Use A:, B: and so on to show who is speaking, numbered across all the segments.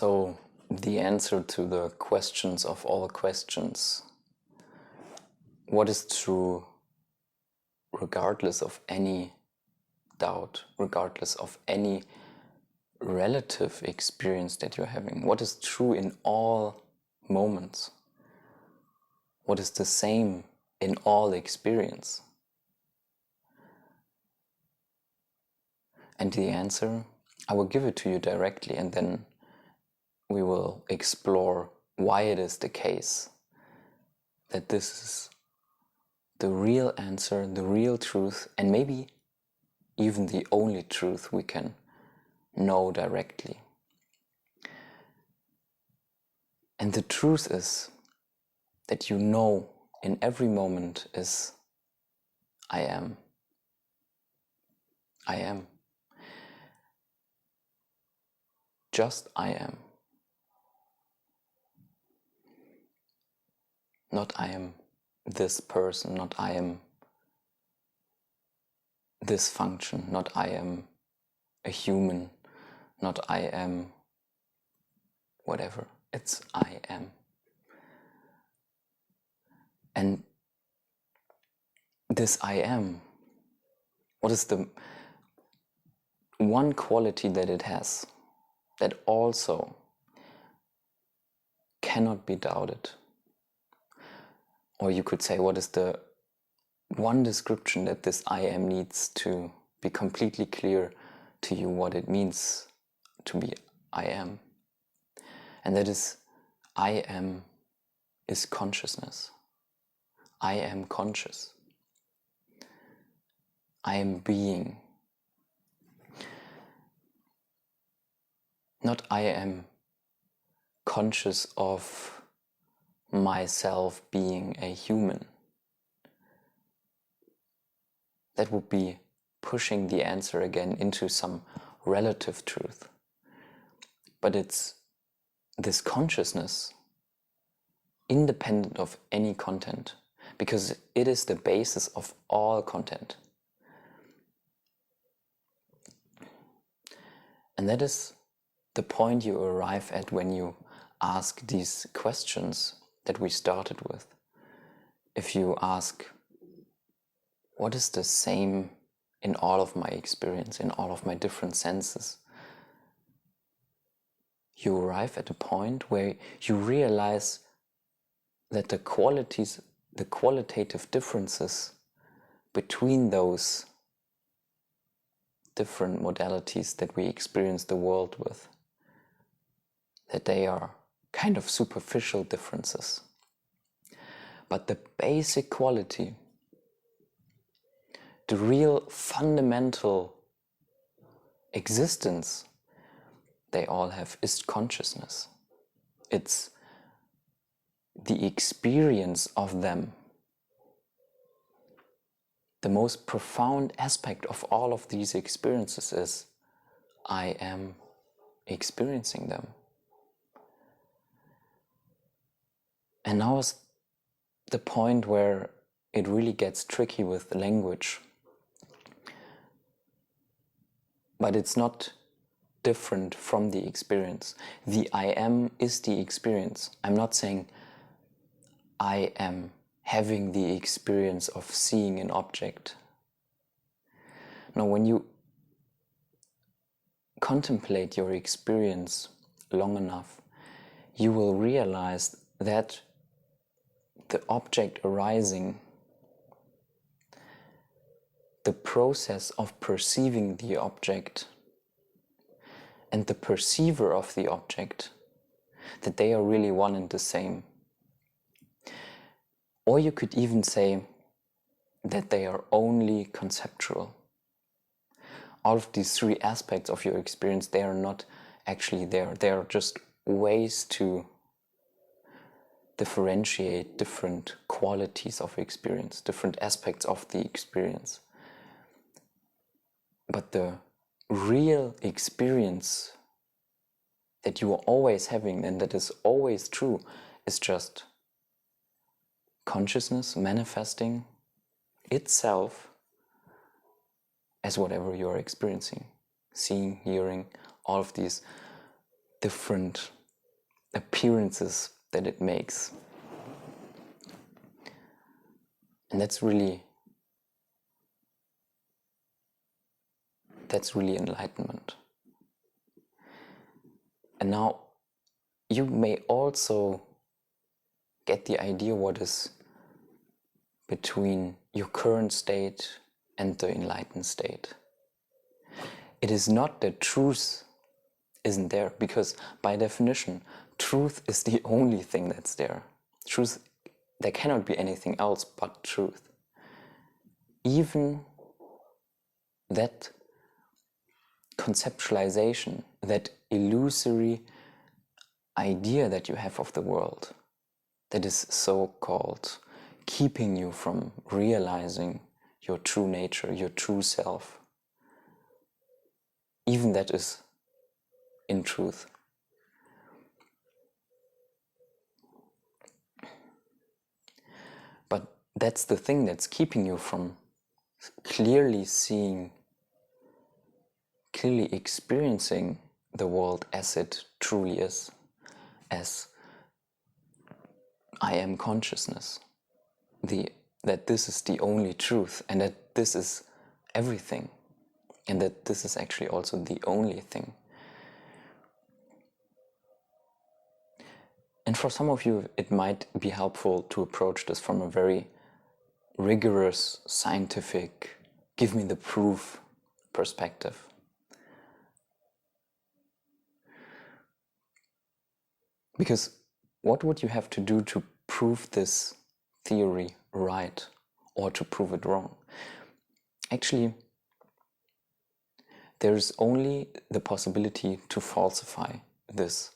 A: So, the answer to the questions of all questions: what is true regardless of any doubt, regardless of any relative experience that you're having? What is true in all moments? What is the same in all experience? And the answer, I will give it to you directly, and then we will explore why it is the case that this is the real answer, the real truth, and maybe even the only truth we can know directly. And the truth is that you know in every moment is I am. I am. Just I am. Not I am this person, not I am this function, not I am a human, not I am whatever. It's I am. And this I am, what is the one quality that it has that also cannot be doubted? Or you could say, what is the one description that this I am needs to be completely clear to you what it means to be I am? And that is, I am is consciousness. I am conscious. I am being. Not I am conscious of myself being a human. That would be pushing the answer again into some relative truth. But it's this consciousness independent of any content, because it is the basis of all content. And that is the point you arrive at when you ask these questions that we started with. If you ask, what is the same in all of my experience, in all of my different senses? You arrive at a point where you realize that the qualitative differences between those different modalities that we experience the world with, that they are kind of superficial differences. But the basic quality, the real fundamental existence they all have is consciousness. It's the experience of them. The most profound aspect of all of these experiences is I am experiencing them. And now is the point where it really gets tricky with language. But it's not different from the experience. The I am is the experience. I'm not saying I am having the experience of seeing an object. No, when you contemplate your experience long enough, you will realize that the object arising, the process of perceiving the object, and the perceiver of the object, that they are really one and the same. Or you could even say that they are only conceptual. All of these three aspects of your experience, they are not actually there. They are just ways to differentiate different qualities of experience, different aspects of the experience. But the real experience that you are always having and that is always true is just consciousness manifesting itself as whatever you are experiencing, seeing, hearing, all of these different appearances that it makes. And that's really enlightenment. And now you may also get the idea what is between your current state and the enlightened state. It is not that truth isn't there, because by definition, truth is the only thing that's there. Truth, there cannot be anything else but truth. Even that conceptualization, that illusory idea that you have of the world, that is so-called keeping you from realizing your true nature, your true self, even that is in truth. But that's the thing that's keeping you from clearly seeing, clearly experiencing the world as it truly is, as I am consciousness, that this is the only truth, and that this is everything, and that this is actually also the only thing. And for some of you, it might be helpful to approach this from a very rigorous, scientific, give me the proof perspective. Because what would you have to do to prove this theory right or to prove it wrong? Actually, there is only the possibility to falsify this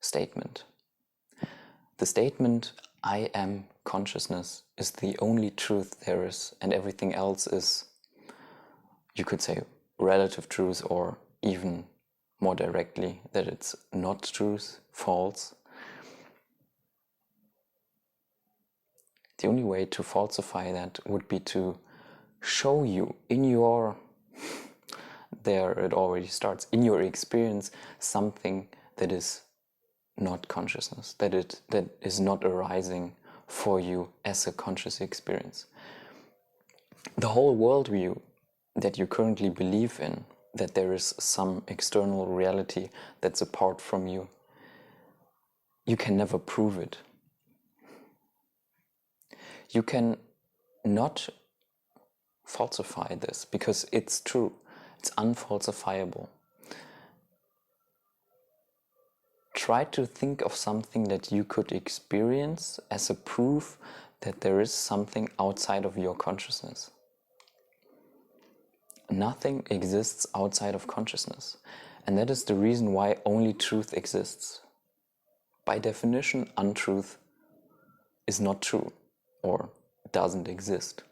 A: statement. The statement, I am consciousness, is the only truth there is, and everything else is, you could say, relative truth, or even more directly, that it's not truth, false. The only way to falsify that would be to show you in your, there it already starts, in your experience, something that is not consciousness, that is not arising for you as a conscious experience. The whole worldview that you currently believe in, that there is some external reality that's apart from you, you can never prove it. You can not falsify this because it's true, it's unfalsifiable. Try to think of something that you could experience as a proof that there is something outside of your consciousness. Nothing exists outside of consciousness, and that is the reason why only truth exists. By definition, untruth is not true or doesn't exist.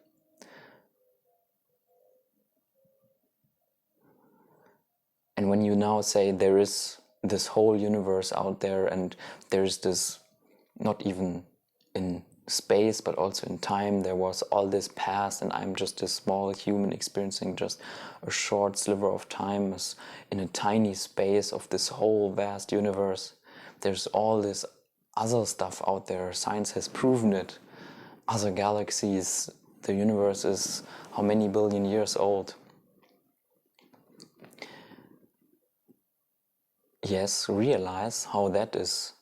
A: And when you now say there is this whole universe out there, and there's this, not even in space but also in time, there was all this past, and I'm just a small human experiencing just a short sliver of time in a tiny space of this whole vast universe. There's all this other stuff out there, science has proven it, other galaxies, the universe is how many billion years old. Yes, realize how that is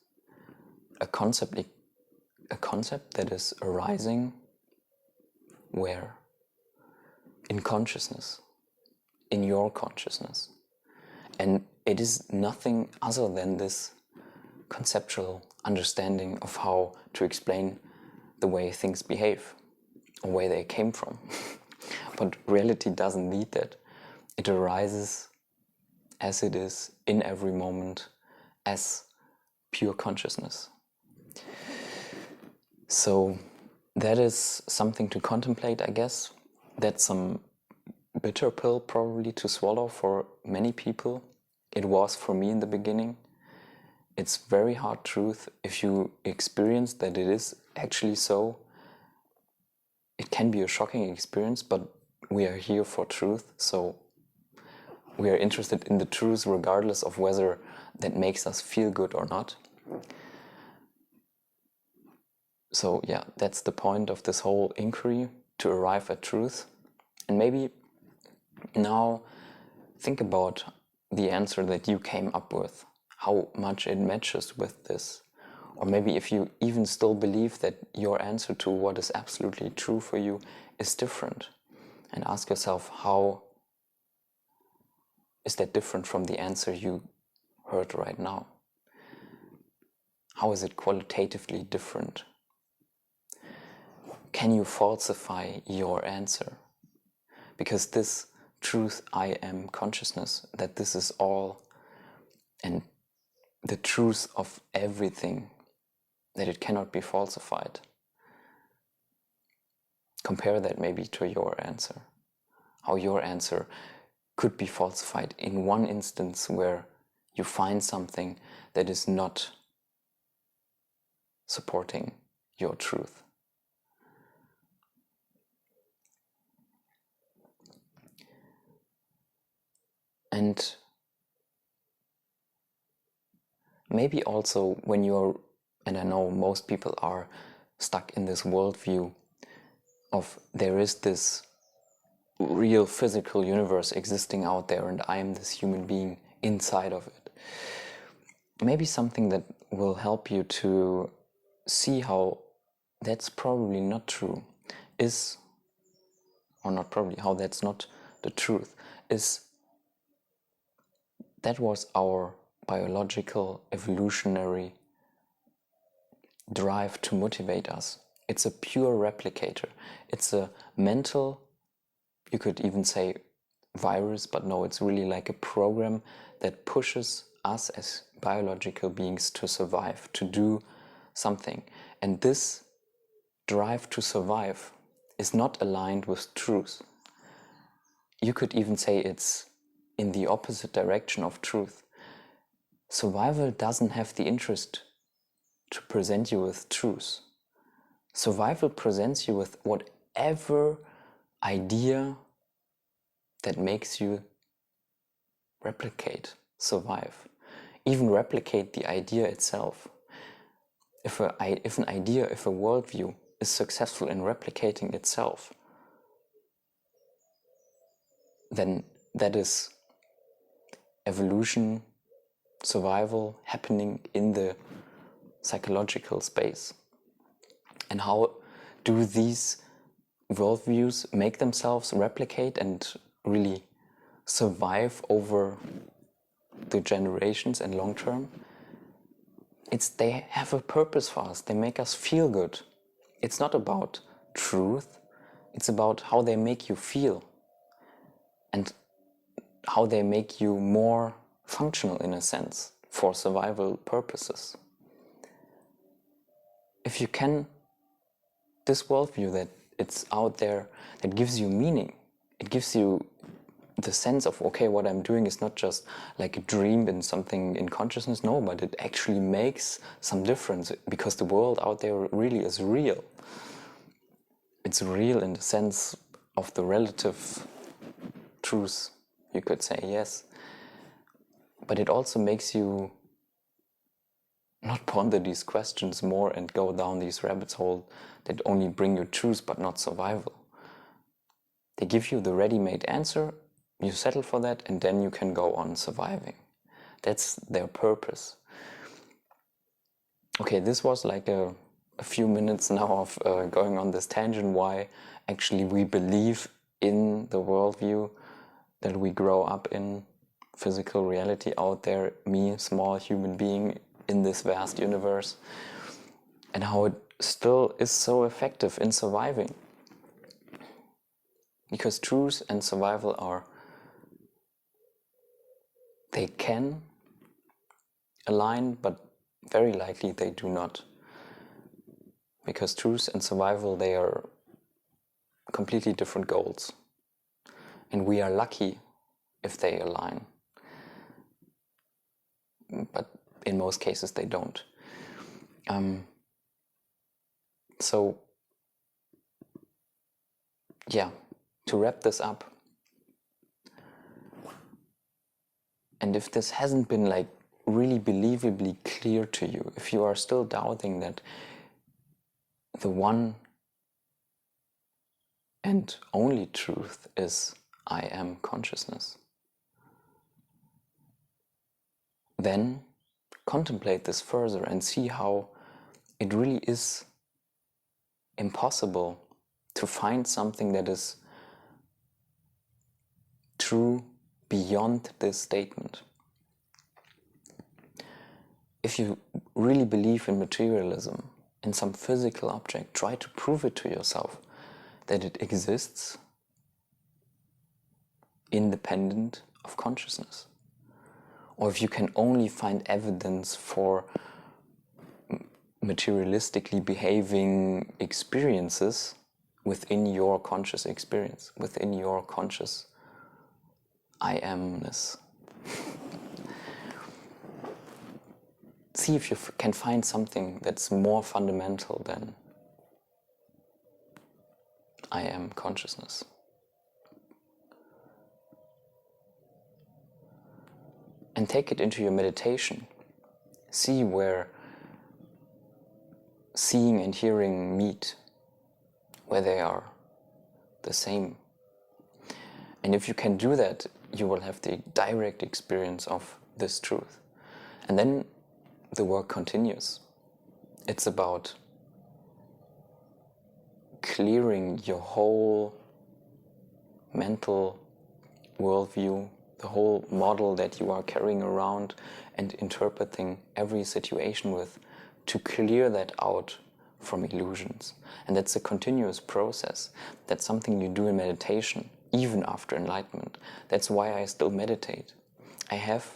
A: a concept that is arising where? In consciousness, in your consciousness. And it is nothing other than this conceptual understanding of how to explain the way things behave, or where they came from. But reality doesn't need that. It arises as it is in every moment as pure consciousness. So that is something to contemplate, I guess. That's some bitter pill probably to swallow for many people. It was for me in the beginning. It's very hard truth. If you experience that it is actually so, it can be a shocking experience, but we are here for truth, so we are interested in the truth regardless of whether that makes us feel good or not. So yeah, that's the point of this whole inquiry, to arrive at truth. And maybe now think about the answer that you came up with, how much it matches with this. Or maybe if you even still believe that your answer to what is absolutely true for you is different. And ask yourself, how is that different from the answer you heard right now? How is it qualitatively different? Can you falsify your answer? Because this truth, I am consciousness, that this is all, and the truth of everything, that it cannot be falsified. Compare that maybe to your answer. How your answer could be falsified in one instance where you find something that is not supporting your truth. And maybe also when you're, and I know most people are stuck in this worldview of there is this real physical universe existing out there and I am this human being inside of it. Maybe something that will help you to see how that's probably not true is, or not probably, how that's not the truth, is that was our biological, evolutionary drive to motivate us. It's a pure replicator. It's a mental, you could even say virus, but no, it's really like a program that pushes us as biological beings to survive, to do something. And this drive to survive is not aligned with truth. You could even say it's in the opposite direction of truth. Survival doesn't have the interest to present you with truth. Survival presents you with whatever idea that makes you replicate, survive, even replicate the idea itself. If an idea, if a worldview is successful in replicating itself, then that is evolution, survival happening in the psychological space. And how do these worldviews make themselves replicate and really survive over the generations and long term? They have a purpose for us. They make us feel good. It's not about truth. It's about how they make you feel and how they make you more functional in a sense for survival purposes. If you can, this worldview that it's out there, that gives you meaning, it gives you the sense of, okay, what I'm doing is not just like a dream in something in consciousness, no, but it actually makes some difference because the world out there really is real. It's real in the sense of the relative truth, you could say, yes. But it also makes you not ponder these questions more and go down these rabbit holes that only bring you truth but not survival. They give you the ready-made answer, you settle for that, and then you can go on surviving. That's their purpose. Okay, this was like a few minutes now of going on this tangent, why actually we believe in the worldview that we grow up in, physical reality out there, me, small human being in this vast universe, and how it still is so effective in surviving. Because truth and survival they can align, but very likely they do not. Because truth and survival, they are completely different goals. And we are lucky if they align. But in most cases they don't. So, yeah, to wrap this up, and if this hasn't been like really believably clear to you, if you are still doubting that the one and only truth is I am consciousness, then contemplate this further and see how it really is impossible to find something that is true beyond this statement. If you really believe in materialism, in some physical object, try to prove it to yourself that it exists independent of consciousness. Or if you can only find evidence for materialistically behaving experiences within your conscious experience, within your conscious I amness. See if you can find something that's more fundamental than I am consciousness. And take it into your meditation. See where seeing and hearing meet, where they are the same. And if you can do that, you will have the direct experience of this truth. And then the work continues. It's about clearing your whole mental worldview, the whole model that you are carrying around and interpreting every situation with, to clear that out from illusions. And that's a continuous process. That's something you do in meditation, even after enlightenment. That's why I still meditate. I have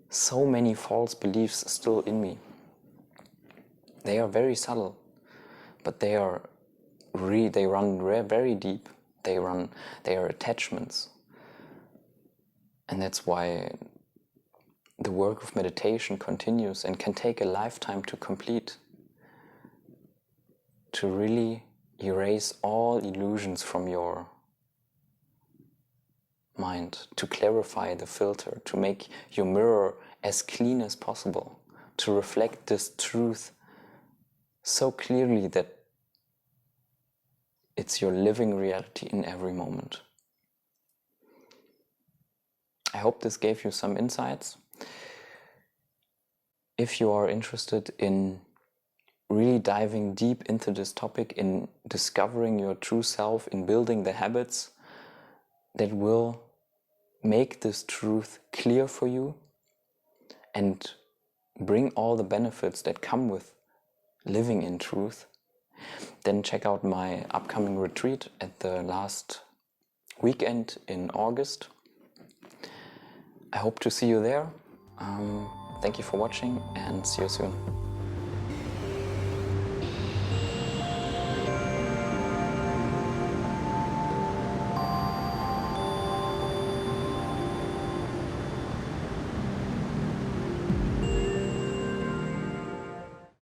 A: so many false beliefs still in me. They are very subtle, but they run very deep. They are attachments. And that's why the work of meditation continues and can take a lifetime to complete. To really erase all illusions from your mind, to clarify the filter, to make your mirror as clean as possible, to reflect this truth so clearly that it's your living reality in every moment. I hope this gave you some insights. If you are interested in really diving deep into this topic, in discovering your true self, in building the habits that will make this truth clear for you and bring all the benefits that come with living in truth, then check out my upcoming retreat at the last weekend in August. I hope to see you there. Thank you for watching and see you soon.